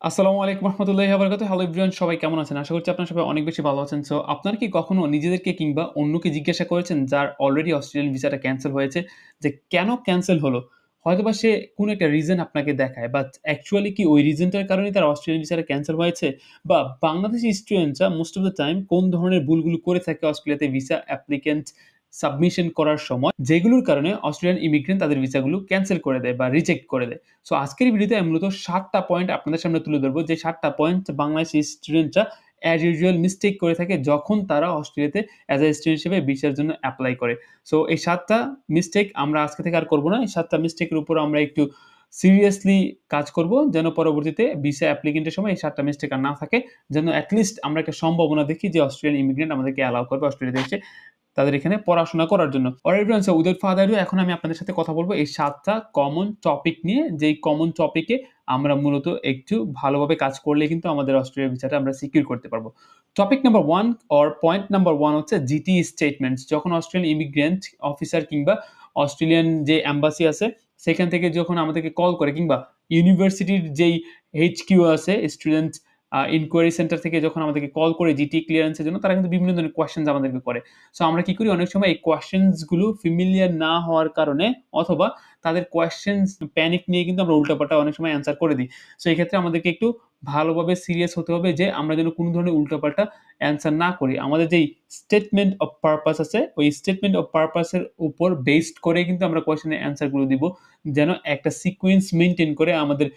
আসসালামু আলাইকুম রহমতুল্লাহি ওয়া বারাকাতুহু। হ্যালো এভরিওয়ান, সবাই কেমন আছেন? আশা করছি আপনারা সবাই অনেক বেশি ভালো আছেন। সো আপনারা কি কখনো নিজেদেরকে কিংবা অন্যকে জিজ্ঞাসা করেছেন যার অলরেডি অস্ট্রেলিয়ান ভিসাটা ক্যানসেল হয়েছে যে কেন ক্যানসেল হলো? হয়তোবা সে কোনো একটা রিজন আপনাকে দেখায়, বাট অ্যাকচুয়ালি কি ওই রিজনটার কারণেই তার অস্ট্রেলিয়ান ভিসাটা ক্যানসেল হয়েছে? বা বাংলাদেশি স্টুডেন্টরা মোস্ট অফ দ্যা টাইম কোন ধরনের ভুলগুলো করে থাকে অস্ট্রেলিয়াতে ভিসা অ্যাপ্লিক্যান্ট সাবমিশন করার সময়, যেগুলোর কারণে অস্ট্রেলিয়ান ইমিগ্রেন্ট তাদের ভিসাগুলো ক্যানসেল করে দেয় বা রিজেক্ট করে দেয়। সো আজকের এই ভিডিওতে আমি মূলত ৭ টা পয়েন্ট আপনাদের সামনে তুলে ধরবো, যে ৭ টা পয়েন্ট বাংলাদেশি স্টুডেন্টরা অ্যাজ ইউজুয়াল মিস্টেক করে থাকে যখন তারা অস্ট্রেলিয়াতে অ্যাজ এ স্টুডেন্ট হিসেবে ভিসার জন্য এপ্লাই করে। সো এই ৭ টা মিস্টেক আমরা আজকে থেকে আর করব না। এই ৭ টা মিস্টেকের উপর আমরা একটু সিরিয়াসলি কাজ করব, যেন পরবর্তীতে ভিসা অ্যাপ্লিকেন্টের সময় এই ৭ টা মিস্টেক আর না থাকে। যেন এট লিস্ট আমরা একটা সম্ভাবনা দেখি যে অস্ট্রেলিয়ান ইমিগ্রেন্ট আমাদেরকে অ্যালাও করবে অস্ট্রেলিয়াতে এসে তাদের এখানে পড়াশোনা করার জন্য। Alright everyone, so without further ado এখন আমি আপনাদের সাথে কথা বলব এই ৭ টা কমন টপিক নিয়ে, যেই কমন টপিকে আমরা মূলত একটু ভালোভাবে কাজ করলে কিন্তু আমাদের অস্ট্রেলিয়া ভিসাটা আমরা সিকিউর করতে পারবো। Topic number 1 or point number 1 হচ্ছে জিটি স্টেটমেন্টস। যখন অস্ট্রেলিয়ান ইমিগ্রেন্ট অফিসার কিংবা অস্ট্রেলিয়ান যে এম্বাসি আছে সেখান থেকে যখন আমাদেরকে কল করে, কিংবা ইউনিভার্সিটির যেই এইচকিউ আছে স্টুডেন্ট ইনকোয়ারি সেন্টার থেকে যখন আমাদেরকে কল করে জিটি ক্লিয়ারেন্সের জন্য, তারা কিন্তু বিভিন্ন ধরনের কোয়েশ্চেনস আমাদেরকে করে। সো আমরা কি করি, অনেক সময় এই কোয়েশ্চেনস গুলো ফ্যামিলিয়ার না হওয়ার কারণে, অথবা তাদের কোয়েশ্চেনস প্যানিক নিয়ে কিন্তু আমরা উল্টাপাল্টা অনেক সময় অ্যান্সার করে দিই। সো এই ক্ষেত্রে আমাদেরকে একটু ভালোভাবে সিরিয়াস হতে হবে যে আমরা যেন কোনো ধরনের উল্টাপাল্টা অ্যান্সার না করি। আমাদের যেই স্টেটমেন্ট অফ পারপাস আছে, ওই স্টেটমেন্ট অফ পারপাস এর উপর বেসড করে কিন্তু আমরা কোয়েশ্চেনের অ্যান্সার গুলো দিব। যেন একটা সিকোয়েন্স মেইনটেইন করে আমাদের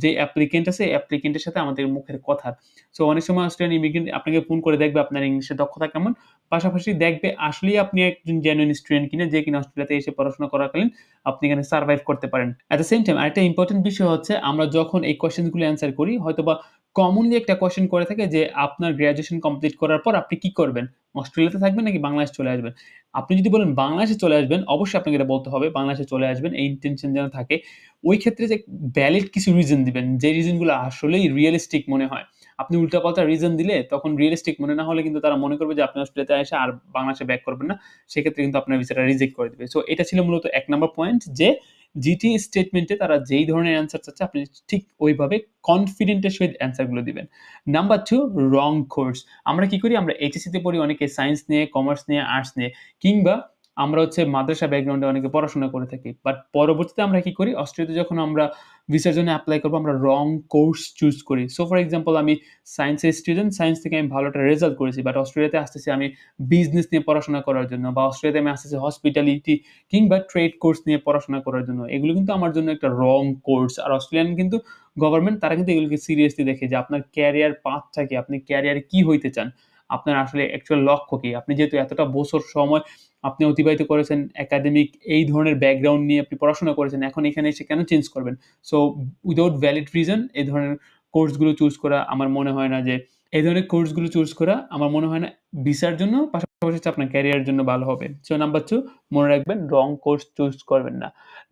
যে অ্যাপ্লিকেন্ট আছে, অ্যাপ্লিকেন্টের সাথে আমাদের মুখের কথা। সো অনেক সময় অস্ট্রেলিয়ান ইমিগ্রেন্ট আপনাকে ফোন করে দেখবে আপনার ইংলিশের দক্ষতা কেমন। পাশাপাশি দেখবে আসলেই আপনি একজন জেনুইন স্টুডেন্ট কিনা, যে কিনা অস্ট্রেলিয়াতে এসে পড়াশোনা করাকালীন আপনি এখানে সারভাইভ করতে পারেন। এট দ্য সেম টাইম আরেকটা ইম্পোর্টেন্ট বিষয় হচ্ছে, আমরা যখন এই কোয়েশ্চেন গুলো অ্যান্সার করি, হয়তোবা কমনলি একটা কোয়েশ্চেন করে থাকে যে আপনার গ্র্যাজুয়েশন কমপ্লিট করার পর আপনি কি করবেন? অস্ট্রেলিয়াতে থাকবেন নাকি বাংলাদেশ চলে আসবেন? আপনি যদি বলেন বাংলাদেশে চলে আসবেন, অবশ্যই আপনাকে এটা বলতে হবে বাংলাদেশে চলে আসবেন, এই ইনটেনশন যেন থাকে। ওই ক্ষেত্রে যে ভ্যালিড কিছু রিজন দিবেন, যে রিজন গুলো আসলেই রিয়ালিস্টিক মনে হয়। আপনি উল্টাপাল্টা রিজন দিলে তখন রিয়ালিস্টিক মনে না হলে কিন্তু তারা মনে করবে যে আপনি অস্ট্রেলিয়াতে এসে আর বাংলাদেশে ব্যাক করবেন না। সেক্ষেত্রে কিন্তু আপনার ভিসাটা রিজেক্ট করে দিবে। সো এটা ছিল মূলত ১ নাম্বার পয়েন্ট, যে জিটি স্টেটমেন্টে তারা যেই ধরনের অ্যান্সার চাচ্ছে আপনি ঠিক ওইভাবে কনফিডেন্ট এর সহিত অ্যান্সার গুলো দিবেন। নাম্বার ২, রং কোর্স। আমরা কি করি, আমরা এইচএসসি তে পড়ি অনেকে সায়েন্স নিয়ে, কমার্স নিয়ে, আর্টস নিয়ে, কিংবা আমরা হচ্ছে মাদ্রাসা ব্যাকগ্রাউন্ডে অনেকে পড়াশোনা করে থাকি। বাট পরবর্তীতে আমরা কি করি, অস্ট্রেলিয়াতে যখন আমরা ভিসার জন্য এপ্লাই করব, আমরা রং কোর্স চুজ করি। সো ফর এক্সাম্পল, আমি সায়েন্সের স্টুডেন্ট, সায়েন্স থেকে আমি ভালো একটা রেজাল্ট করেছি। বাট অস্ট্রেলিয়াতে আসতেছি আমি বিজনেস নিয়ে পড়াশোনা করার জন্য, বা অস্ট্রেলিয়াতে আমি আসতেছি হসপিটালিটি কিংবা ট্রেড কোর্স নিয়ে পড়াশোনা করার জন্য। এগুলো কিন্তু আমার জন্য একটা রং কোর্স। আর অস্ট্রেলিয়ান কিন্তু গভর্নমেন্ট তারা কিন্তু এগুলোকে সিরিয়াসলি দেখে, যে আপনার ক্যারিয়ার পাথটা কি? আপনি ক্যারিয়ারে কি হইতে চান? আপনার আসলে অ্যাকচুয়াল লক্ষ্য কি? আপনি যেহেতু এতটা বছর সময় আপনি অতিবাহিত করেছেন একাডেমিক এই ধরনের ব্যাকগ্রাউন্ড নিয়ে আপনি পড়াশোনা করেছেন, এখন এখানে এসে কেন চেঞ্জ করবেন? সো উইথআউট ভ্যালিড রিজন এই ধরনের কোর্সগুলো চুজ করা আমার মনে হয় না যে এই ধরনের কোর্সগুলো চুজ করা আমার মনে হয় না ভিসার জন্য, পাশাপাশি হচ্ছে আপনার ক্যারিয়ারের জন্য ভালো হবে। সো নাম্বার 2, মনে রাখবেন রং কোর্স চুজ করবেন না।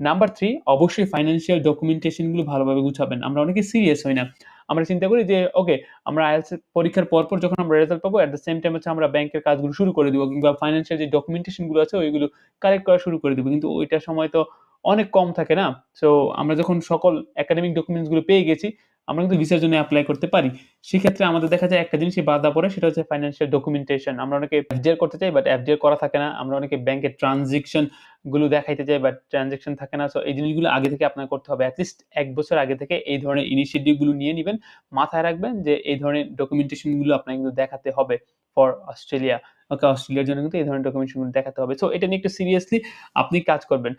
নাম্বার 3, অবশ্যই ফাইন্যান্সিয়াল ডকুমেন্টেশন গুলো ভালোভাবে গুছাবেন। আমরা অনেকে সিরিয়াস হই না। আমরা চিন্তা করি যে ওকে, আমরা IELTS এর পরীক্ষার পরপর যখন আমরা রেজাল্ট পাবো, এট দ্য সেম টাইম হচ্ছে আমরা ব্যাংকের কাজগুলো শুরু করে দিব, কিংবা ফাইন্যান্সিয়াল যে ডকুমেন্টেশন গুলো আছে ওইগুলো কালেক্ট করা শুরু করে দিব। কিন্তু ওইটার সময় তো অনেক কম থাকে না? সো আমরা যখন সকল একাডেমিক ডকুমেন্টস গুলো পেয়ে গেছি, আমরা কিন্তু ভিসার জন্য এপ্লাই করতে পারি। সেক্ষেত্রে আমাদের দেখা যায় একটা জিনিসই বাধা পড়ে, সেটা হচ্ছে ফাইন্যান্সিয়াল ডকুমেন্টেশন। আমরা অনেকে এফডিআর করতে চাই, বাট এফডিআর করা থাকে না। আমরা অনেকে ব্যাংকের ট্রান্সেকশন গুলো দেখাইতে চাই, বাট ট্রান্সেকশন থাকে না। সো এই জিনিসগুলো আগে থেকে আপনার করতে হবে। এট লিস্ট ১ বছর আগে থেকে এই ধরনের ইনিশিয়েটিভ গুলো নিয়ে নিবেন। মাথায় রাখবেন যে এই ধরনের ডকুমেন্টেশন গুলো আপনাকে কিন্তু দেখাতে হবে ফর অস্ট্রেলিয়া। ওকে, অস্ট্রেলিয়ার জন্য কিন্তু এই ধরনের ডকুমেন্টেশন গুলো দেখাতে হবে। সো এটা নিয়ে একটু সিরিয়াসলি আপনি কাজ করবেন।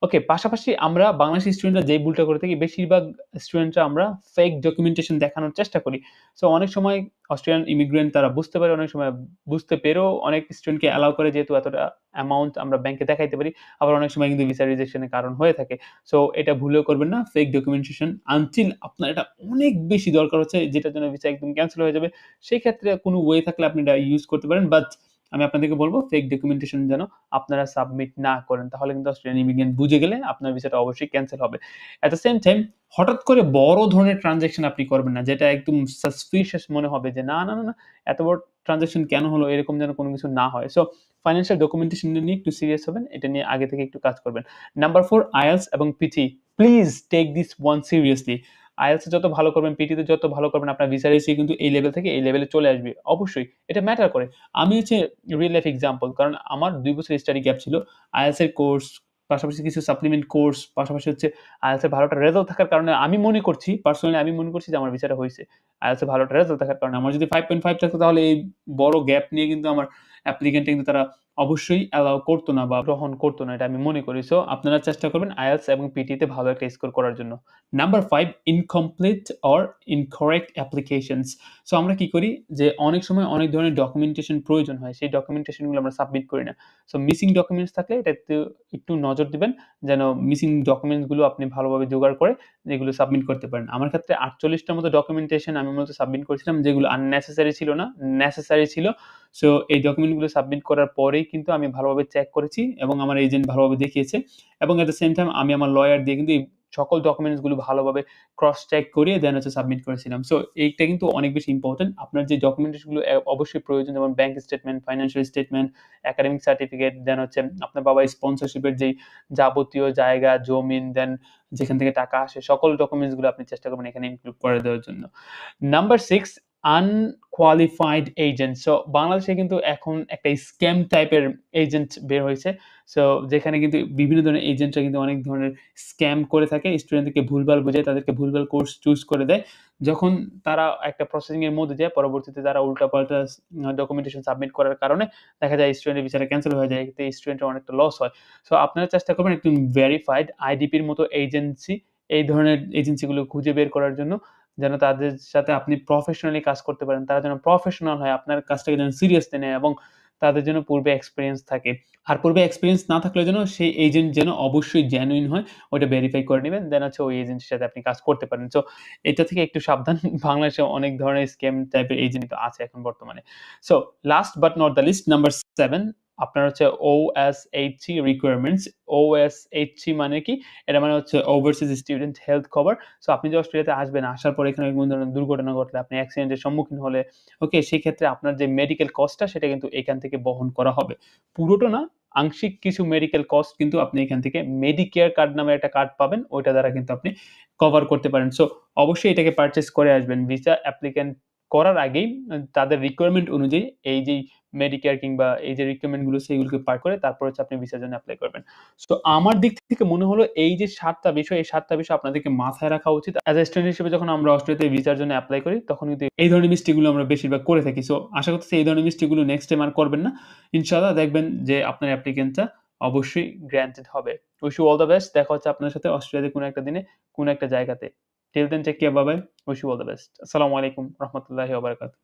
ওকে, পাশাপাশি আমরা বাংলাদেশি স্টুডেন্টরা যেই ভুলটা করে থাকি, বেশিরভাগ স্টুডেন্টরা আমরা ফেক ডকুমেন্টেশন দেখানোর চেষ্টা করি। সো অনেক সময় অস্ট্রেলিয়ান ইমিগ্রেন্ট তারা বুঝতে পারে, অনেক সময় বুঝতে পেরেও অনেক স্টুডেন্টকে অ্যালাও করে, যেহেতু এতটা অ্যামাউন্ট আমরা ব্যাংকে দেখাইতে পারি। আবার অনেক সময় কিন্তু ভিসা রিজেকশন এর কারণ হয়ে থাকে। সো এটা ভুলেও করবেন না। ফেক ডকুমেন্টেশন আনটিল আপনার এটা অনেক বেশি দরকার হচ্ছে, যেটার জন্য ভিসা একদম ক্যানসেল হয়ে যাবে। সেই ক্ষেত্রে কোনো ওয়ে থাকলে আপনি এটা ইউজ করতে পারেন। বাট আমি আপনাদেরকে বলব ফেক ডকুমেন্টেশন যেন আপনারা সাবমিট না করেন। তাহলে কিন্তু অস্ট্রেলিয়ান ইমিগ্রেন্ট বুঝে গেলে আপনার ভিসাটা অবশ্যই ক্যানসেল হবে। এট দ্য সেম টাইম হঠাৎ করে বড় ধরনের ট্রান্সেকশন আপনি করবেন না, যেটা একদম সাসপিশিয়াস মনে হবে যে না, না, না, না, এত বড় ট্রান্সেকশন কেন হলো? এরকম যেন কোনো কিছু না হয়। সো ফাইন্যান্সিয়াল ডকুমেন্টেশন নিয়ে একটু সিরিয়াস হবেন। এটা নিয়ে আগে থেকে একটু কাজ করবেন। নাম্বার 4, IELTS এবং PT. Please take this one seriously. IELTS এ যত ভালো করবেন, পিটিতে যত ভালো করবেন, আপনার ভিসা রেসিও কিন্তু এই লেভেল থেকে এই লেভেলে চলে আসবে। অবশ্যই এটা ম্যাটার করে। আমি হচ্ছে রিয়াল লাইফ এক্সাম্পল। কারণ আমার ২ বছর স্টাডি গ্যাপ ছিল। IELTS এর কোর্স, পাশাপাশি কিছু সাপ্লিমেন্ট কোর্স, পাশাপাশি হচ্ছে IELTS এ ভালো একটা রেজাল্ট থাকার কারণে আমি মনে করছি, পার্সোনালি আমি মনে করছি যে আমার ভিসাটা হইছে। IELTS এ ভালো একটা রেজাল্ট থাকার কারণে। আমার যদি 5.5 থাকতো তাহলে এই বড় গ্যাপ নিয়ে কিন্তু আমার অ্যাপ্লিক্যান্টে কিন্তু তারা অবশ্যই অ্যালাও করত না বা গ্রহণ করত না। এটা আমি মনে করি। সো আপনারা চেষ্টা করবেন IELTS এবং পিটিতে ভালো একটা স্কোর করার জন্য। Number 5 incomplete or incorrect applications. So আমরা কি করি যে অনেক সময় অনেক ধরনের ডকুমেন্টেশন প্রয়োজন হয়। সেই ডকুমেন্টেশন গুলো আমরা সাবমিট করি না। সো মিসিং ডকুমেন্টস থাকলে এটাতে একটু নজর দিবেন যেন মিসিং ডকুমেন্টস গুলো আপনি ভালোভাবে জোগাড় করে এগুলো সাবমিট করতে পারেন। আমার ক্ষেত্রে ৪৮ টার মতো ডকুমেন্টেশন আমি মূলত সাবমিট করেছিলাম যেগুলো unnecessary ছিল না, নেসেসারি ছিল। সো এই ডকুমেন্টগুলো সাবমিট করার পরেই কিন্তু আমি ভালোভাবে চেক করেছি এবং আমার এজেন্ট ভালোভাবে দেখিয়েছে এবং এট দ্য সেম টাইম আমি আমার লয়ার দিয়ে কিন্তু এই সকল ডকুমেন্টস গুলো ভালোভাবে ক্রস চেক করিয়ে দেন হচ্ছে সাবমিট করেছিলাম। সো এইটা কিন্তু অনেক বেশি ইম্পোর্টেন্ট। আপনার যে ডকুমেন্টেশন গুলো অবশ্যই প্রয়োজন যেমন bank statement, financial statement, academic certificate, then হচ্ছে আপনার বাবার স্পন্সরশিপের যেই যাবতীয় জায়গা, জমিন, দেন যেখান থেকে টাকা আসে সকল ডকুমেন্টস গুলো আপনি চেষ্টা করবেন এখানে ইনক্লুড করে দেওয়ার জন্য। Number 6 unqualified agent. সো বাংলাদেশে কিন্তু এখন একটা স্ক্যাম টাইপের এজেন্ট বের হয়েছে। সো যেখানে কিন্তু বিভিন্ন ধরনের এজেন্টরা কিন্তু অনেক ধরনের স্ক্যাম করে থাকে। স্টুডেন্টদেরকে ভুলভাল বোঝায়, তাদেরকে ভুলভাল কোর্স চুজ করে দেয়। যখন তারা একটা প্রসেসিং এর মধ্যে যায়, পরবর্তীতে তারা উল্টাপাল্টা ডকুমেন্টেশন সাবমিট করার কারণে দেখা যায় স্টুডেন্টের ভিসাটা ক্যানসেল হয়ে যায়। এতে স্টুডেন্টের অনেকটা লস হয়। সো আপনারা চেষ্টা করবেন একটু ভেরিফাইড আইডিপির মতো এজেন্সি, এই ধরনের এজেন্সিগুলো খুঁজে বের করার জন্য যেন তাদের সাথে আপনি প্রফেশনালি কাজ করতে পারেন। তারা যেন প্রফেশনাল হয়, আপনার কাজটাকে যেন সিরিয়াসলি নেয় এবং তাদের যেন পূর্বে এক্সপেরিয়েন্স থাকে। আর পূর্বে এক্সপেরিয়েন্স না থাকলেও যেন সেই এজেন্ট যেন অবশ্যই জেনুইন হয়, ওইটা ভেরিফাই করে নিবেন। দেন হচ্ছে ওই এজেন্টের সাথে আপনি কাজ করতে পারেন। সো এটা থেকে একটু সাবধান। বাংলাদেশে অনেক ধরনের স্ক্যাম টাইপের এজেন্ট তো আছে এখন বর্তমানে। So last but not the least number 7 আপনার হচ্ছে OSHC রিকোয়ারমেন্টস। OSHC মানে কি? এটা মানে হচ্ছে overseas student health cover. So আপনি যে অস্ট্রেলিয়াতে আসবেন, আসার পরে এখানে কোনো ধরনের দুর্ঘটনা ঘটলে, আপনি অ্যাক্সিডেন্টের সম্মুখীন হলে, ওকে? সেক্ষেত্রে আপনার যে মেডিকেল কস্টটা সেটা কিন্তু এখান থেকে বহন করা হবে। পুরোটা না, আংশিক কিছু মেডিকেল কস্ট কিন্তু আপনি এখান থেকে মেডিকেয়ার কার্ড নামে একটা কার্ড পাবেন। ওইটা দ্বারা কিন্তু আপনি কভার করতে পারেন। সো অবশ্যই এটাকে পারচেজ করে আসবেন। ভিসা অ্যাপ্লিক্যান্ট করার আগেই তাদের রিকোয়ারমেন্ট অনুযায়ী এই যেই মেডিকেয়ার কিংবা এই যে রিকোয়ারমেন্ট গুলো সেগুলোকে পার করে তারপর হচ্ছে আপনি ভিসার জন্য এপ্লাই করবেন। সো আমার দিক থেকে মনে হলো এই যে ৭ টা বিষয়, এই ৭ টা বিষয় আপনাদেরকে মাথায় রাখা উচিত। অ্যাজ এ স্টুডেন্ট হিসেবে যখন আমরা অস্ট্রেলিয়াতে ভিসার জন্য এপ্লাই করি, তখন কিন্তু এই ধরনের মিস্টেক গুলো আমরা বেশিরভাগ করে থাকি। সো আশা করতেছি এই ধরনের মিস্টেক গুলো নেক্সট টাইম আর করবেন না। ইনশাআল্লাহ দেখবেন যে আপনার অ্যাপ্লিকেশনটা অবশ্যই গ্র্যান্টেড হবে। Wish you all the best. দেখা হচ্ছে আপনার সাথে অস্ট্রেলিয়াতে কোনো একটা দিনে, কোনো একটা জায়গাতে। Till then take care, bye bye. Wish you all the best. আসসালামু আলাইকুম রাহমাতুল্লাহি ওয়া বারাকাতুহু।